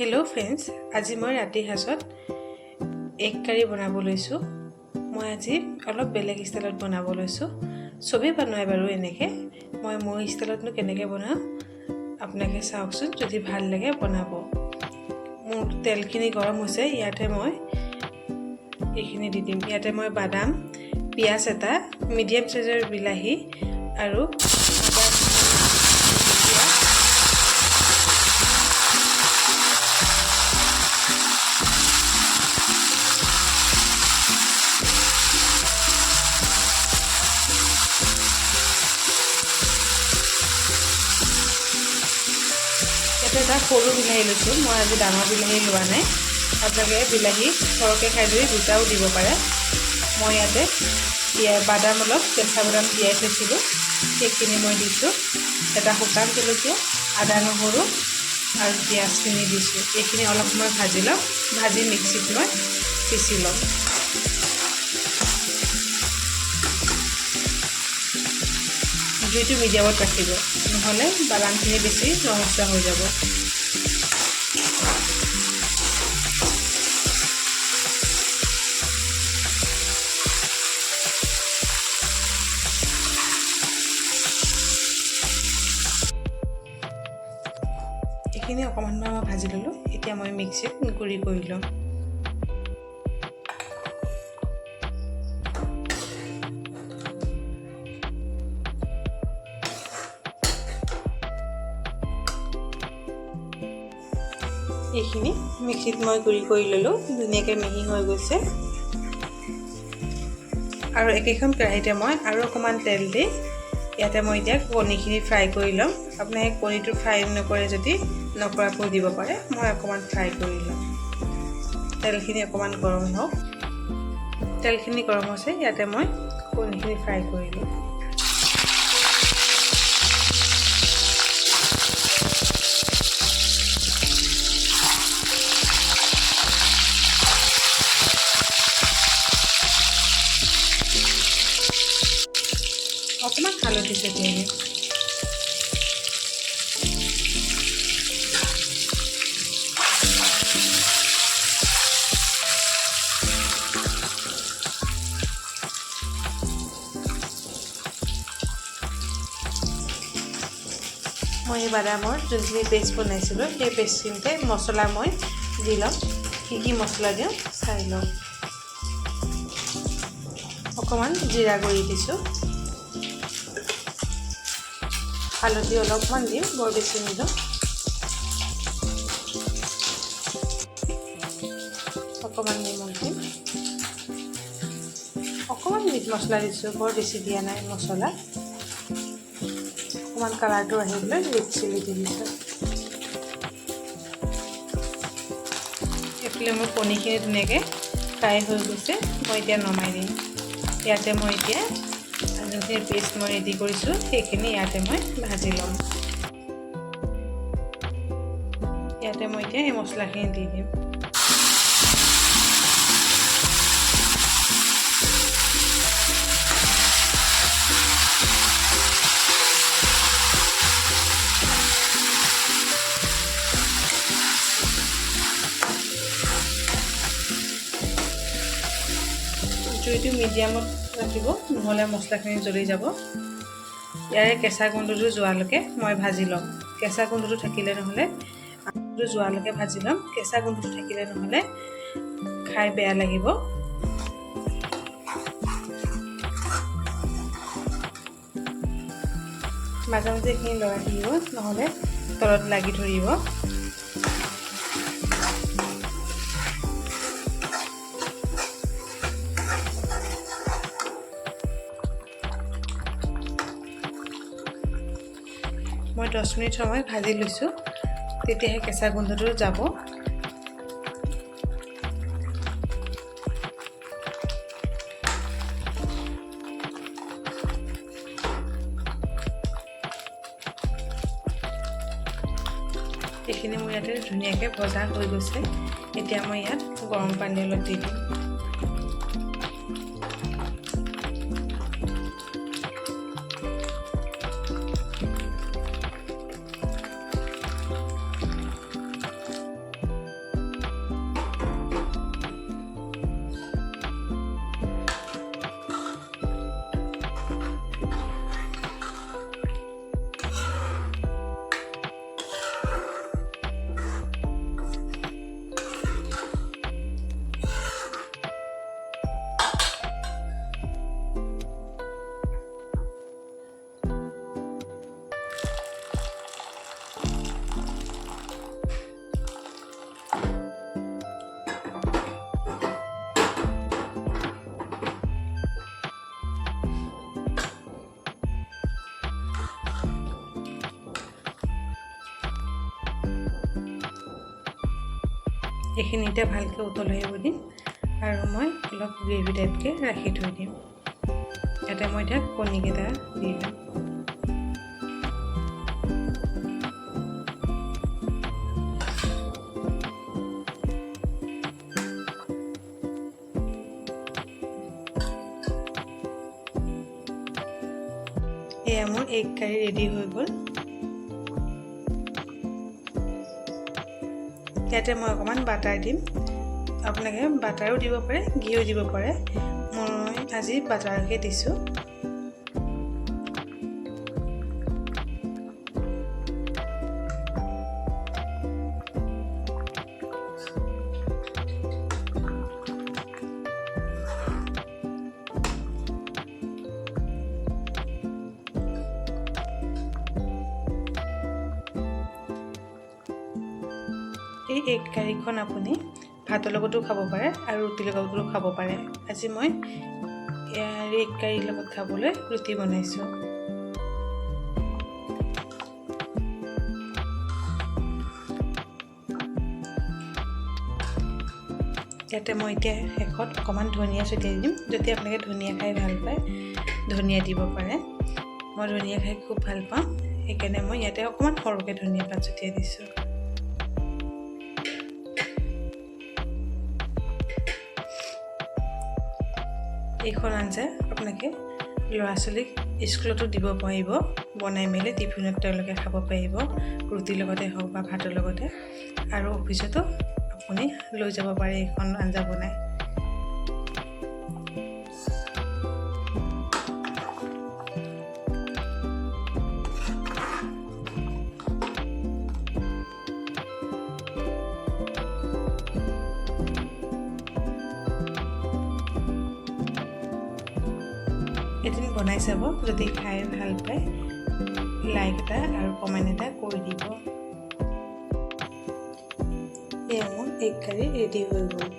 Hello' friends, আজি মই ৰাতি সাজত এগ কাৰী বনাব লৈছোঁ। মই আজি অলপ বেলেগ ষ্টাইলত বনাব লৈছোঁ। চবেই বনায় বাৰু এনেকৈ। মই মোৰ ষ্টাইলতনো কেনেকৈ বনাওঁ আপোনালোকে চাওকচোন, যদি ভাল লাগে বনাব। মোৰ তেলখিনি গৰম হৈছে, ইয়াতে মই এইখিনি দি দিম। ইয়াতে মই বাদাম, পিঁয়াজ এটা, মিডিয়াম চাইজৰ বিলাহী আৰু এটা সৰু বিলাহী লৈছোঁ। মই আজি ডাঙৰ বিলাহী লোৱা নাই। আপোনালোকে বিলাহী সৰহকৈ খাই যদি দুটাও দিব পাৰে। মই ইয়াতে বাদাম অলপ কেঁচা বাদাম তিয়াই থৈছিলোঁ, সেইখিনি মই দিছোঁ। এটা শুকান জলকীয়া, আদা নহৰু আৰু পিঁয়াজখিনি দিছোঁ। এইখিনি অলপ সময় ভাজি ল'ম। ভাজি মিক্সিত মই পিচি ল'ম। জুইটো মিডিয়ামত ৰাখিব, নহ'লে বাদামখিনি বেছি ৰঙচুৱা হৈ যাব। এইখিনি অকণমান মই ভাজি ল'লোঁ। এতিয়া মই মিক্সিত গুড়ি কৰি ল'ম। এইখিনি মিক্সিত মই গুড়ি কৰি ল'লোঁ। ধুনীয়াকৈ মিহি হৈ গৈছে। আৰু একেখন কেৰাহীতে মই আৰু অকণমান তেল দি ইয়াতে মই এতিয়া কণীখিনি ফ্ৰাই কৰি ল'ম। আপোনালোকে কণীটো ফ্ৰাই নকৰে যদি নকৰাকৈ দিব পাৰে। মই অকণমান ফ্ৰাই কৰি ল'ম। তেলখিনি অকণমান গৰম হওক। তেলখিনি গৰম হৈছে, ইয়াতে মই কণীখিনি ফ্ৰাই কৰি ল'ম। অকণমান হালধি ছটিয়াই দিম। মই এই বাদামৰ যোনখিনি পেষ্ট বনাইছিলোঁ, সেই পেষ্টখিনিতে মছলা মই দি ল'ম। কি মছলা দিওঁ চাই লওঁ। অকণমান জিৰা গুড়ি দিছোঁ। হালধি অলপমান দিম, বৰ বেছি নিদিওঁ। অকণমান নিমখ দিম। অকণমান মিট মছলা দিছোঁ, বৰ বেছি দিয়া নাই মছলা। অকণমান কালাৰটো আহিবলৈ ৰেড চিলি দি দিছোঁ। এইফালে মোৰ কণীখিনি ধুনীয়াকৈ ফ্ৰাই হৈ গৈছে। মই এতিয়া নমাই দিম। ইয়াতে মই এতিয়া যোনখিনি পেষ্ট মই ৰেডি কৰিছোঁ, সেইখিনি ইয়াতে মই ভাজি ল'ম। ইয়াতে মই এতিয়া এই মছলাখিনি দি দিম। জুইটো মিডিয়ামত ৰাখিব, নহ'লে মছলাখিনি জ্বলি যাব। ইয়াৰে কেঁচা গোন্ধটো যোৱালৈকে মই ভাজি ল'ম। কেঁচা গোন্ধটো থাকিলে নহ'লে যোৱালৈকে ভাজি ল'ম। কেঁচা গোন্ধটো থাকিলে নহ'লে খাই বেয়া লাগিব। মাজে মাজে এইখিনি লৰাই থাকিব, নহ'লে তলত লাগি ধৰিব। মই 10 মিনিট সময় ভাজি লৈছোঁ, তেতিয়াহে কেঁচা গোন্ধটো যাব। এইখিনি মোৰ ইয়াতে ধুনীয়াকৈ ভজা হৈ গৈছে। এতিয়া মই ইয়াত গৰম পানী অলপ দি দিম। এইখিনিতে ভালকৈ উতল আহিব দিম আৰু মই অলপ গ্ৰেভি টাইপকৈ ৰাখি থৈ দিম। ইয়াতে মই এতিয়া কণীকেইটা দি দিম। এয়া মোৰ এগ কাৰী ৰেডি হৈ গ'ল। ইয়াতে মই অকণমান বাটাৰ দিম। আপোনালোকে বাটাৰো দিব পাৰে, ঘিও দিব পাৰে। মই আজি বাটাৰকে দিছোঁ। এই এগ কাৰীখন আপুনি ভাতৰ লগতো খাব পাৰে আৰু ৰুটিৰ লগতো খাব পাৰে। আজি মই এগ কাৰীৰ লগত খাবলৈ ৰুটি বনাইছোঁ। ইয়াতে মই এতিয়া শেষত অকণমান ধনিয়া ছটিয়াই দিম। যদি আপোনালোকে ধনিয়া খাই ভাল পায়, ধনিয়া দিব পাৰে। মই ধনিয়া খাই খুব ভাল পাওঁ, সেইকাৰণে মই ইয়াতে অকণমান সৰহকৈ ধনিয়া পাত ছটিয়াই দিছোঁ। এইখন আঞ্জা আপোনালোকে ল'ৰা ছোৱালীক স্কুলতো দিব পাৰিব, বনাই মেলি টিফিনত তেওঁলোকে খাব পাৰিব, ৰুটিৰ লগতে হওক বা ভাতৰ লগতে, আৰু অফিচতো আপুনি লৈ যাব পাৰে এইখন আঞ্জা বনাই। এদিন বনাই চাব, যদি খাই ভাল পায় লাইক এটা আৰু কমেণ্ট এটা কৰি দিব। এয়া মোৰ এগ কাৰী ৰেডি হৈ গ'ল।